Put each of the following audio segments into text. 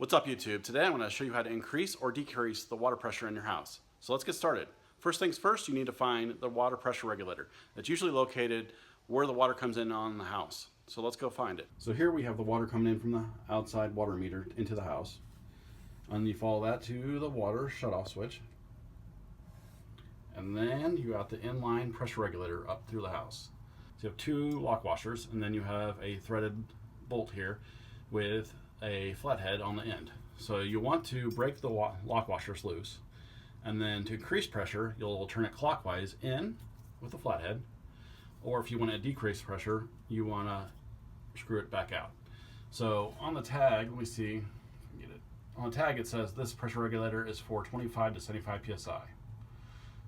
What's up, YouTube? Today I'm going to show you how to increase or decrease the water pressure in your house. So let's get started. First things first, you need to find the water pressure regulator. It's usually located where the water comes in on the house. So let's go find it. So here we have the water coming in from the outside water meter into the house. And you follow that to the water shutoff switch. And then you got the inline pressure regulator up through the house. So you have two lock washers, and then you have a threaded bolt here with a flathead on the end. So you want to break the lock washers loose, and then to increase pressure you'll turn it clockwise in with the flathead, or if you want to decrease pressure you want to screw it back out. So on the tag, let me see, get it. On the tag it says this pressure regulator is for 25 to 75 psi.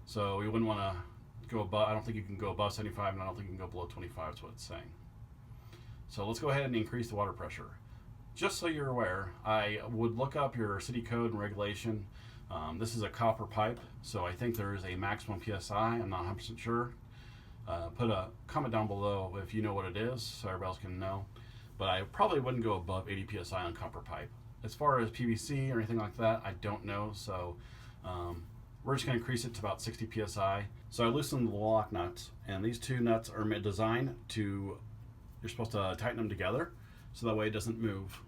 So you wouldn't want to go above, I don't think you can go above 75, and I don't think you can go below 25 is what it's saying. So let's go ahead and increase the water pressure. Just so you're aware, I would look up your city code and regulation. This is a copper pipe, so I think there is a maximum PSI. I'm not 100% sure. Put a comment down below if you know what it is, so everybody else can know. But I probably wouldn't go above 80 PSI on copper pipe. As far as PVC or anything like that, I don't know, so we're just going to increase it to about 60 PSI. So I loosened the lock nuts, and these two nuts are designed to, you're supposed to tighten them together, so that way it doesn't move.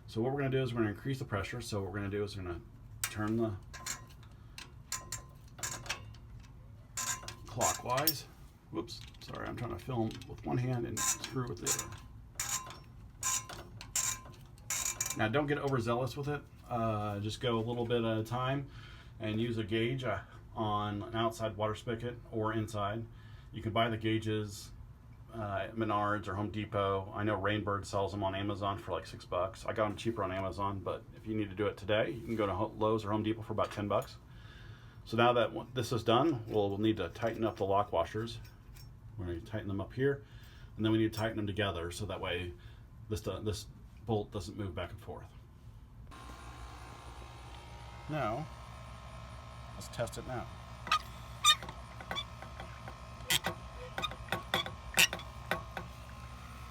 So what we're going to do is we're going to increase the pressure. So what we're going to do is we're going to turn the clockwise. Whoops, sorry, I'm trying to film with one hand and screw with the other. Now don't get overzealous with it. Just go a little bit at a time and use a gauge on an outside water spigot or inside. You can buy the gauges at Menards or Home Depot. I know Rainbird sells them on Amazon for like $6. I got them cheaper on Amazon, but if you need to do it today, you can go to Lowe's or Home Depot for about $10. So now that this is done, we'll need to tighten up the lock washers. We're going to tighten them up here, and then we need to tighten them together so that way this bolt doesn't move back and forth. Now, let's test it now.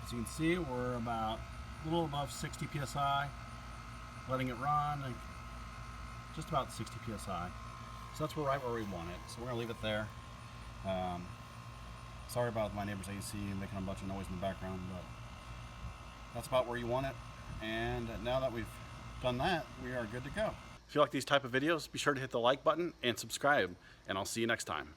As you can see, we're about a little above 60 psi, letting it run, and just about 60 psi. So that's right where we want it. So we're gonna leave it there. Sorry about my neighbor's AC making a bunch of noise in the background, but that's about where you want it. And now that we've done that, we are good to go. If you like these type of videos, be sure to hit the like button and subscribe, and I'll see you next time.